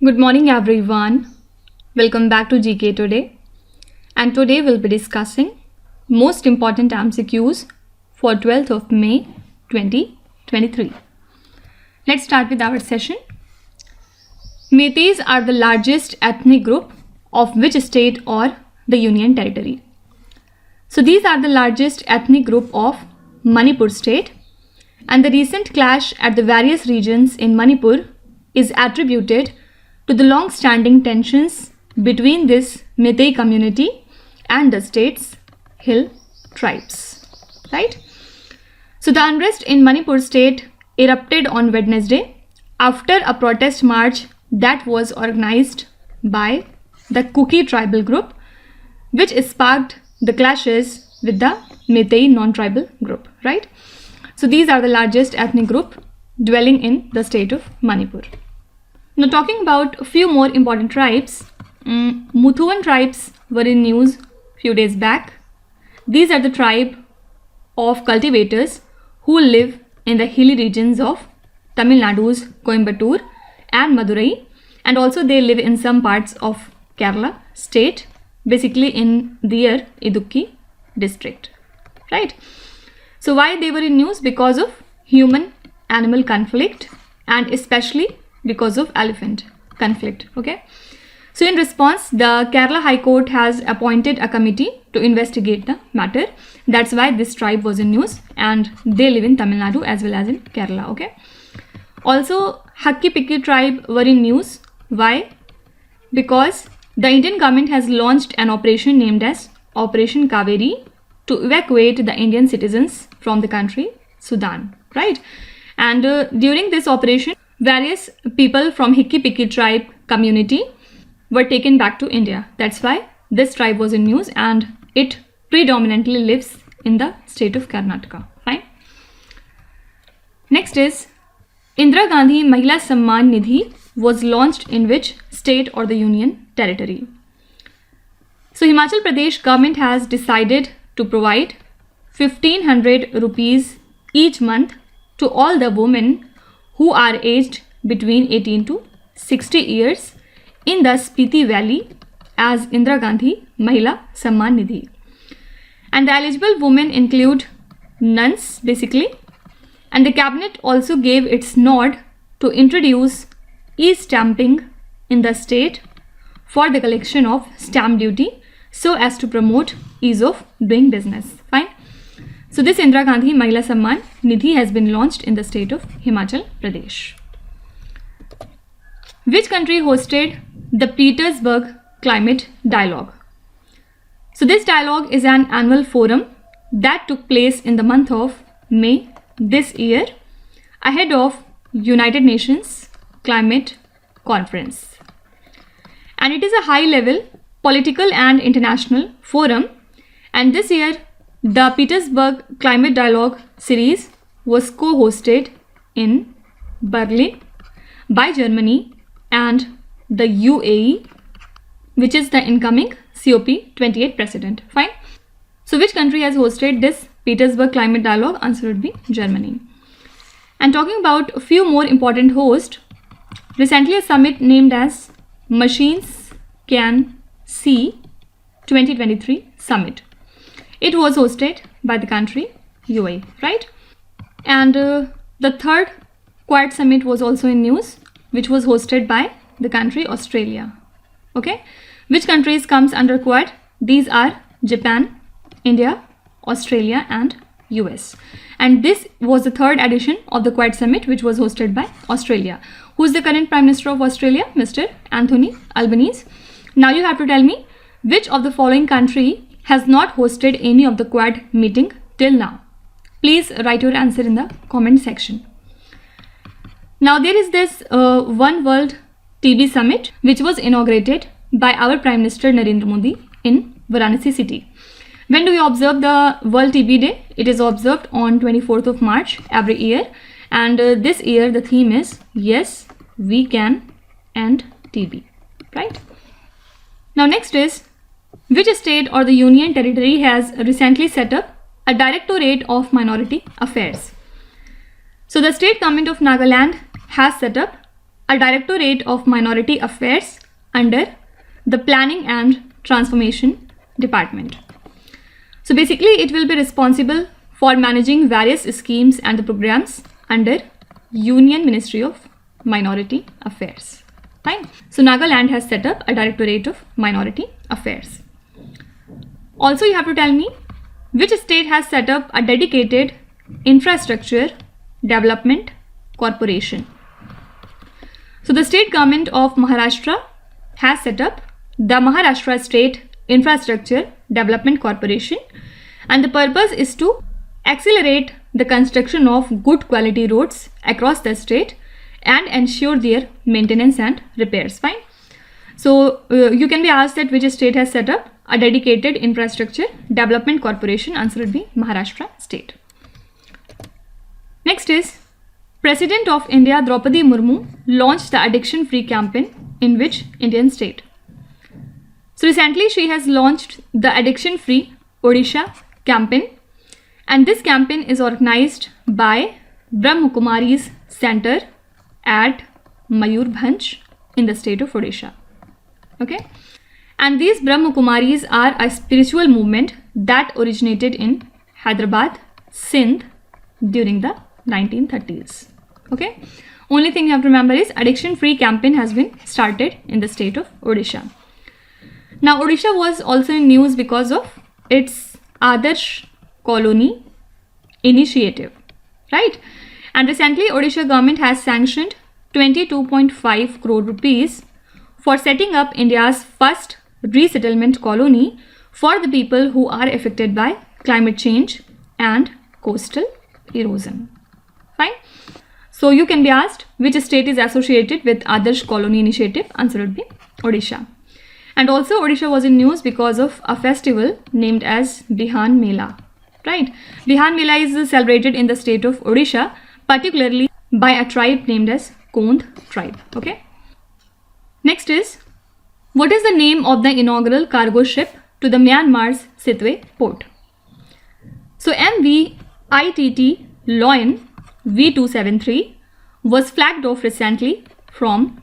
Good morning everyone. Welcome back to GK Today. And today we'll be discussing most important MCQs for 12th of May 2023. Let's start with our session. Meiteis are the largest ethnic group of which state or the union territory? So these are the largest ethnic group of Manipur state, and the recent clash at the various regions in Manipur is attributed to the long-standing tensions between this Meitei community and the state's hill tribes, right? So the unrest in Manipur state erupted on Wednesday after a protest march that was organized by the Kuki tribal group, which sparked the clashes with the Meitei non-tribal group, right? So these are the largest ethnic group dwelling in the state of Manipur. Now talking about a few more important tribes, Muthuan tribes were in news few days back. These are the tribe of cultivators who live in the hilly regions of Tamil Nadu's Coimbatore and Madurai, and also they live in some parts of Kerala state, basically in their Idukki district, right? So why they were in news? Because of human-animal conflict and especially because of elephant conflict, okay? So in response, the Kerala High Court has appointed a committee to investigate the matter. That's why this tribe was in news, and they live in Tamil Nadu as well as in Kerala, okay? Also, Hakki Pikki tribe were in news. Why? Because the Indian government has launched an operation named as Operation Kaveri to evacuate the Indian citizens from the country Sudan, right? And during this operation, various people from Hakki Pikki tribe community were taken back to India. That's why this tribe was in news, and it predominantly lives in the state of Karnataka, fine? Next is Indira Gandhi Mahila Samman Nidhi was launched in which state or the union territory? So Himachal Pradesh government has decided to provide 1500 rupees each month to all the women who are aged between 18 to 60 years in the Spiti Valley as Indira Gandhi Mahila Samman Nidhi. And the eligible women include nuns basically, and the cabinet also gave its nod to introduce e-stamping in the state for the collection of stamp duty so as to promote ease of doing business, fine? So this Indira Gandhi Mahila Samman Nidhi has been launched in the state of Himachal Pradesh. Which country hosted the Petersberg Climate Dialogue? So this dialogue is an annual forum that took place in the month of May this year ahead of United Nations Climate Conference. And it is a high-level political and international forum, and this year the Petersberg Climate Dialogue series was co-hosted in Berlin by Germany and the UAE, which is the incoming COP28 president, fine? So which country has hosted this Petersberg Climate Dialogue? Answer would be Germany. And talking about a few more important hosts, recently a summit named as Machines Can See 2023 Summit. It was hosted by the country UAE, right? And the third Quad Summit was also in news, which was hosted by the country Australia, okay? Which countries comes under Quad? These are Japan, India, Australia and US. And this was the third edition of the Quad Summit, which was hosted by Australia. Who is the current Prime Minister of Australia? Mr. Anthony Albanese. Now you have to tell me which of the following country has not hosted any of the Quad meeting till now. Please write your answer in the comment section. Now there is this One World TB Summit, which was inaugurated by our Prime Minister Narendra Modi in Varanasi city. When do we observe the World TB Day? It is observed on 24th of March every year, and this year the theme is Yes, We Can End TB, right? Now next is, which state or the union territory has recently set up a Directorate of Minority Affairs? So the state government of Nagaland has set up a Directorate of Minority Affairs under the Planning and Transformation Department. So basically it will be responsible for managing various schemes and the programs under Union Ministry of Minority Affairs. Fine. So Nagaland has set up a Directorate of Minority Affairs. Also you have to tell me which state has set up a dedicated Infrastructure Development Corporation. So the state government of Maharashtra has set up the Maharashtra State Infrastructure Development Corporation, and the purpose is to accelerate the construction of good quality roads across the state and ensure their maintenance and repairs. Fine. So you can be asked that which state has set up a dedicated Infrastructure Development Corporation. Answer would be Maharashtra state. Next is President of India Droupadi Murmu launched the addiction free campaign in which Indian state? So recently she has launched the addiction free Odisha campaign, and this campaign is organized by Brahmakumari's Center at Mayurbhanj in the state of Odisha. Okay, and these Brahmakumaris are a spiritual movement that originated in Hyderabad, Sindh during the 1930s. Okay, only thing you have to remember is addiction free campaign has been started in the state of Odisha. Now Odisha was also in news because of its Adarsh Colony initiative, right? And recently Odisha government has sanctioned 22.5 crore rupees for setting up India's first resettlement colony for the people who are affected by climate change and coastal erosion. Fine. So you can be asked which state is associated with Adarsh Colony initiative. Answer would be Odisha. And also Odisha was in news because of a festival named as Bihan Mela. Right. Bihan Mela is celebrated in the state of Odisha, particularly by a tribe named as Kondh tribe. Okay. Next is, what is the name of the inaugural cargo ship to the Myanmar's Sittwe port? So MV ITT Loin V273 was flagged off recently from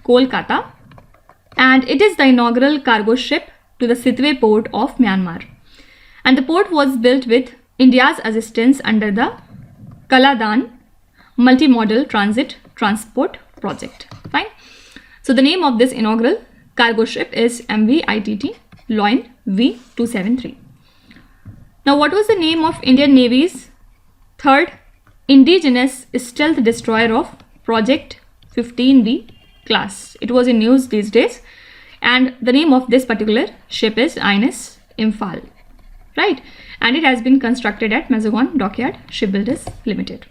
Kolkata, and it is the inaugural cargo ship to the Sittwe port of Myanmar. And the port was built with India's assistance under the Kaladan Multimodal Transit Transport Project. Fine. So the name of this inaugural cargo ship is MV ITT Loin V273. Now what was the name of Indian Navy's third indigenous stealth destroyer of Project 15B class? It was in news these days, and the name of this particular ship is INS Imphal, right? And it has been constructed at Mazagon Dockyard Shipbuilders Limited.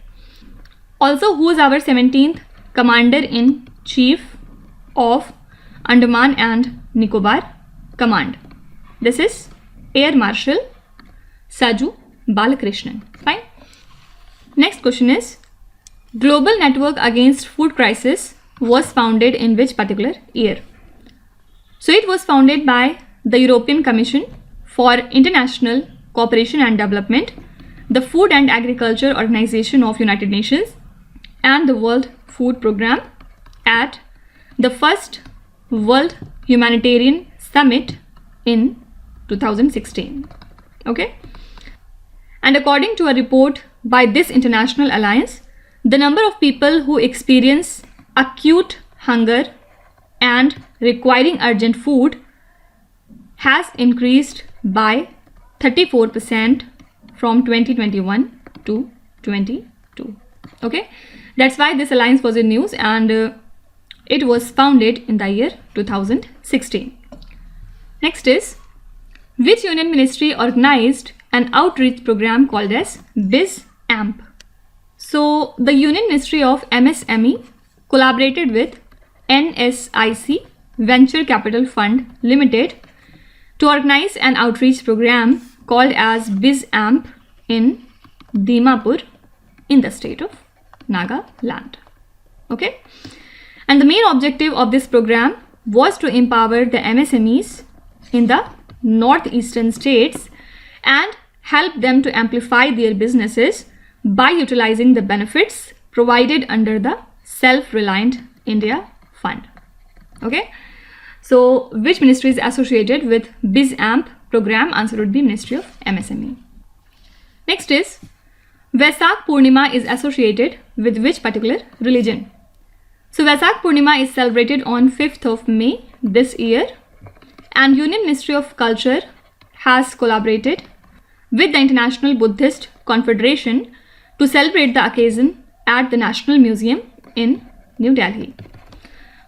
Also, who is our 17th Commander-in-Chief of Andaman and Nicobar Command? This is Air Marshal Saju Balakrishnan. Fine. Next question is, Global Network Against Food Crisis was founded in which particular year? So it was founded by the European Commission for International Cooperation and Development, the Food and Agriculture Organization of United Nations, and the World Food Programme at the first World Humanitarian Summit in 2016. Okay. And according to a report by this international alliance, the number of people who experience acute hunger and requiring urgent food has increased by 34% from 2021 to 22. Okay, that's why this alliance was in news, and it was founded in the year 2016. Next is, which union ministry organized an outreach program called as BizAmp? So the Union Ministry of MSME collaborated with NSIC Venture Capital Fund Limited to organize an outreach program called as BizAmp in Dimapur in the state of Nagaland. Okay, and the main objective of this program was to empower the MSMEs in the northeastern states and help them to amplify their businesses by utilizing the benefits provided under the Self-Reliant India Fund. Okay. So which ministry is associated with BizAmp program? Answer would be Ministry of MSME. Next is Vaisakh Purnima is associated with which particular religion? So Vaisakh Purnima is celebrated on 5th of May this year, and Union Ministry of Culture has collaborated with the International Buddhist Confederation to celebrate the occasion at the National Museum in New Delhi.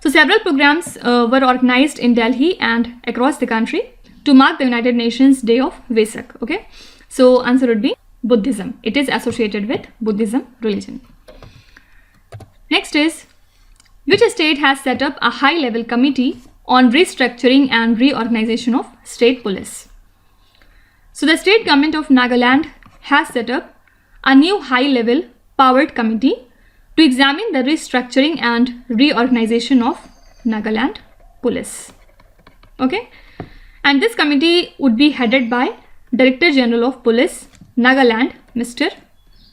So several programs were organized in Delhi and across the country to mark the United Nations Day of Vesak. Okay, so answer would be Buddhism. It is associated with Buddhism religion. Next is which state has set up a high-level committee on restructuring and reorganization of state police? So the state government of Nagaland has set up a new high-level powered committee to examine the restructuring and reorganization of Nagaland police. Okay, and this committee would be headed by Director General of Police Nagaland, Mr.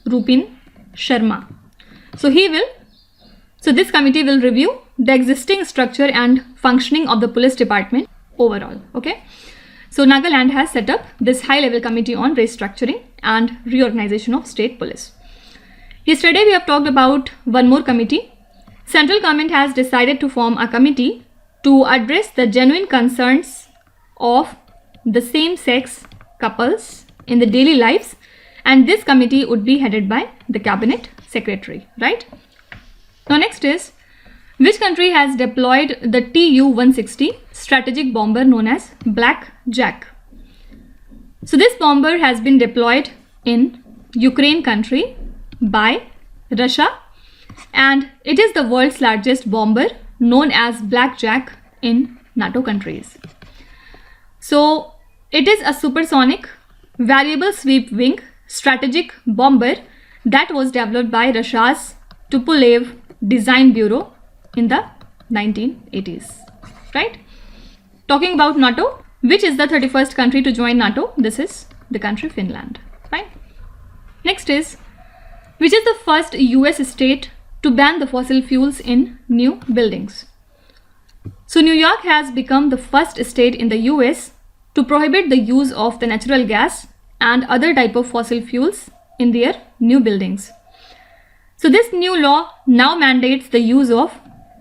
Rupin Sharma. So this committee will review the existing structure and functioning of the police department overall. Okay, so Nagaland has set up this high-level committee on restructuring and reorganization of state police. Yesterday we have talked about one more committee. Central government has decided to form a committee to address the genuine concerns of the same-sex couples in the daily lives, and this committee would be headed by the cabinet secretary, right? Now next is which country has deployed the Tu-160 strategic bomber known as Black Jack? So this bomber has been deployed in Ukraine country by Russia, and it is the world's largest bomber known as Black Jack in NATO countries. So it is a supersonic variable sweep wing strategic bomber that was developed by Russia's Tupolev Design Bureau in the 1980s, right? Talking about NATO, which is the 31st country to join NATO? This is the country Finland, fine. Next is which is the first US state to ban the fossil fuels in new buildings? So New York has become the first state in the US to prohibit the use of the natural gas and other type of fossil fuels in their new buildings. So this new law now mandates the use of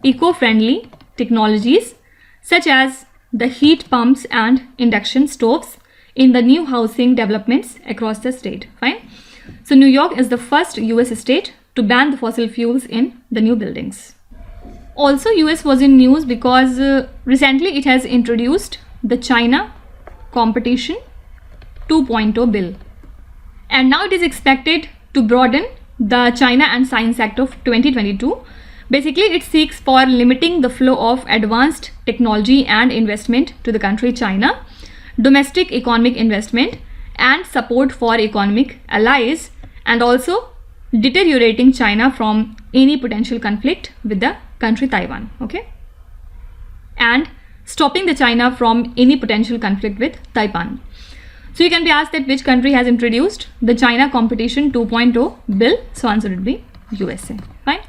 eco-friendly technologies such as the heat pumps and induction stoves in the new housing developments across the state. Fine. So New York is the first US state to ban the fossil fuels in the new buildings. Also US was in news because recently it has introduced the China Competition 2.0 bill, and now it is expected to broaden the China and Science Act of 2022. Basically it seeks for limiting the flow of advanced technology and investment to the country China, domestic economic investment and support for economic allies, and also deteriorating China from any potential conflict with the country Taiwan. Okay, and stopping the China from any potential conflict with Taiwan. So you can be asked that which country has introduced the China Competition 2.0 bill? So answer would be USA. Fine.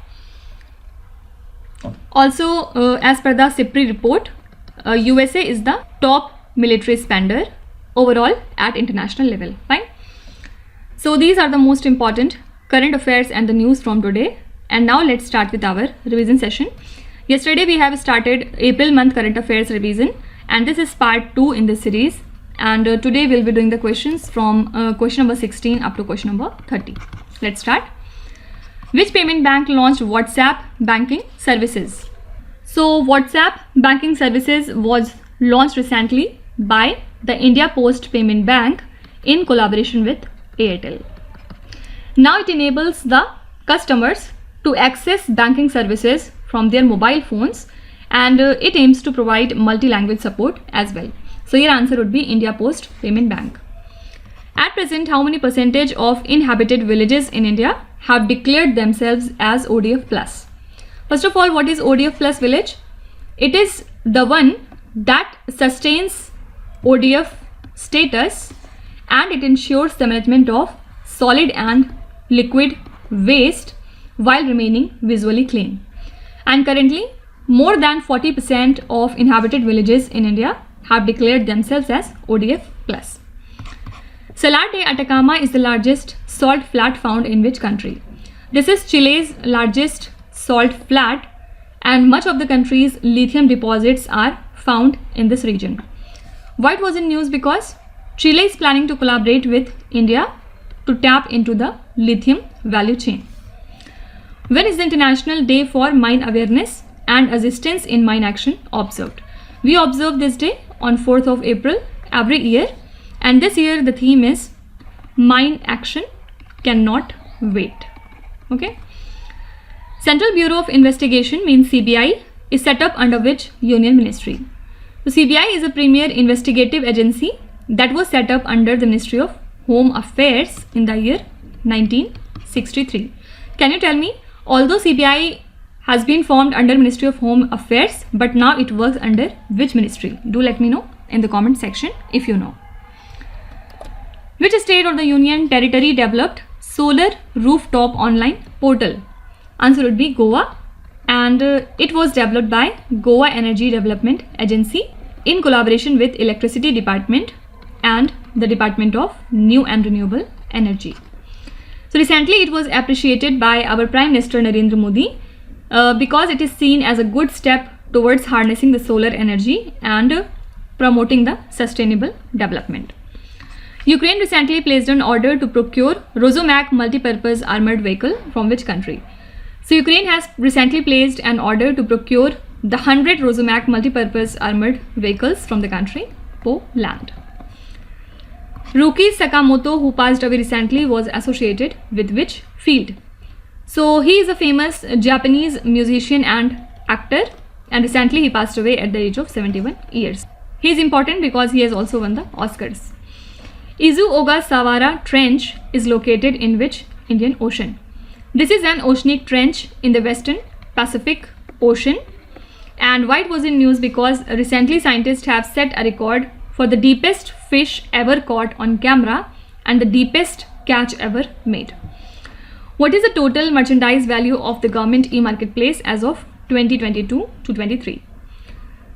Also, as per the Sittwe report, USA is the top military spender overall at international level. Fine. So these are the most important current affairs and the news from today. And now let's start with our revision session. Yesterday we have started April month current affairs revision, and this is part 2 in this series. And today we'll be doing the questions from question number 16 up to question number 30. Let's start. Which payment bank launched WhatsApp banking services? So WhatsApp banking services was launched recently by the India Post Payment Bank in collaboration with Airtel. Now it enables the customers to access banking services from their mobile phones, and it aims to provide multi-language support as well. So your answer would be India Post Payment Bank. At present, how many percentage of inhabited villages in India have declared themselves as ODF plus? First of all, what is ODF plus village? It is the one that sustains ODF status, and it ensures the management of solid and liquid waste while remaining visually clean. And currently, more than 40% of inhabited villages in India have declared themselves as ODF+. Salar de Atacama is the largest salt flat found in which country? This is Chile's largest salt flat, and much of the country's lithium deposits are found in this region. Why it was in news? Because Chile is planning to collaborate with India to tap into the lithium value chain. When is the International Day for Mine Awareness and Assistance in Mine Action observed? We observe this day on 4th of April every year, and this year the theme is Mine Action Cannot Wait. Okay. Central Bureau of Investigation, means CBI, is set up under which union ministry? So CBI is a premier investigative agency that was set up under the Ministry of Home Affairs in the year 1963. Can you tell me, although CBI has been formed under Ministry of Home Affairs, but now it works under which ministry? Do let me know in the comment section if you know. Which state or the union territory developed solar rooftop online portal? Answer would be Goa, and it was developed by Goa Energy Development Agency in collaboration with Electricity Department and the Department of New and Renewable Energy. So recently it was appreciated by our Prime Minister Narendra Modi because it is seen as a good step towards harnessing the solar energy and promoting the sustainable development. Ukraine recently placed an order to procure Rosomak multi-purpose armored vehicle from which country? So Ukraine has recently placed an order to procure the 100 Rosomak multi-purpose armored vehicles from the country Poland. Ruki Sakamoto, who passed away recently, was associated with which field? So he is a famous Japanese musician and actor, and recently he passed away at the age of 71 years. He is important because he has also won the Oscars. Izu-Ogasawara Trench is located in which Indian Ocean? This is an oceanic trench in the Western Pacific Ocean. And why it was in news? Because recently scientists have set a record for the deepest fish ever caught on camera and the deepest catch ever made. What is the total merchandise value of the government e-marketplace as of 2022 to 23?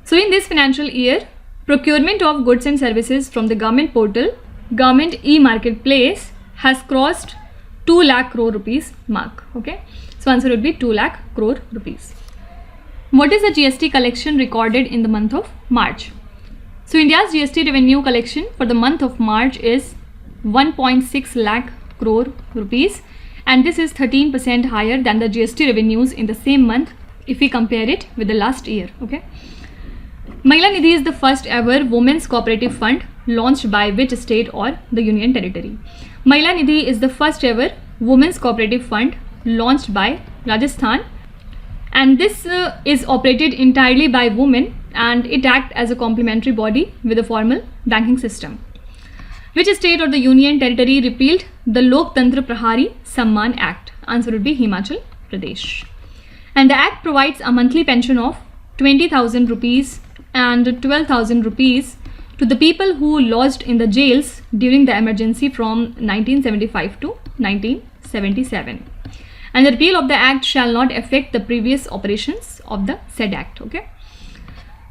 So in this financial year, procurement of goods and services from the government portal, government e-marketplace, has crossed 2 lakh crore rupees mark. Okay, so answer would be 2 lakh crore rupees. What is the GST collection recorded in the month of March? So India's GST revenue collection for the month of March is 1.6 lakh crore rupees, and this is 13% higher than the GST revenues in the same month if we compare it with the last year. Okay. Mahila Nidhi is the first ever women's cooperative fund launched by which state or the union territory? Mahila Nidhi is the first ever women's cooperative fund launched by Rajasthan, and this is operated entirely by women, and it acts as a complementary body with a formal banking system. Which state or the union territory repealed the Loktantra Prahari Samman Act? Answer would be Himachal Pradesh. And the act provides a monthly pension of 20,000 rupees and 12,000 rupees to the people who lodged in the jails during the emergency from 1975 to 1977. And the repeal of the act shall not affect the previous operations of the said act. Okay.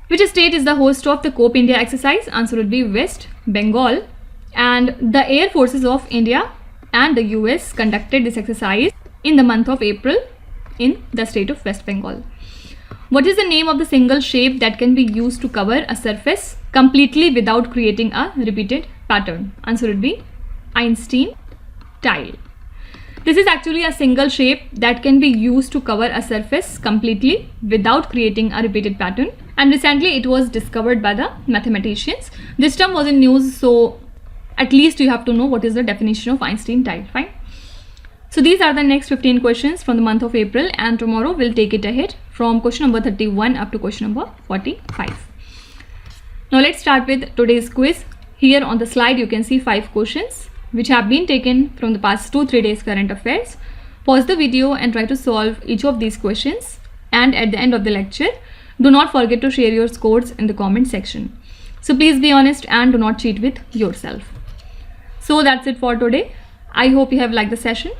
Which state is the host of the COPE India exercise? Answer would be West Bengal. And the Air Forces of India and the US conducted this exercise in the month of April in the state of West Bengal. What is the name of the single shape that can be used to cover a surface completely without creating a repeated pattern? Answer would be Einstein tile. This is actually a single shape that can be used to cover a surface completely without creating a repeated pattern, and recently it was discovered by the mathematicians. This term was in news, so at least you have to know what is the definition of Einstein tile. Fine. So these are the next 15 questions from the month of April, and tomorrow we'll take it ahead from question number 31 up to question number 45. Now let's start with today's quiz. Here on the slide you can see 5 questions which have been taken from the past 2-3 days current affairs. Pause the video and try to solve each of these questions, and at the end of the lecture do not forget to share your scores in the comment section. So please be honest and do not cheat with yourself. So that's it for today. I hope you have liked the session.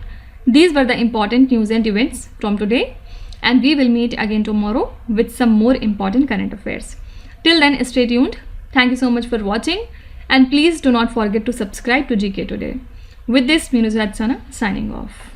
These were the important news and events from today. and we will meet again tomorrow with some more important current affairs. Till then, stay tuned. Thank you so much for watching, and please do not forget to subscribe to GK Today. With this, Minusat Sana signing off.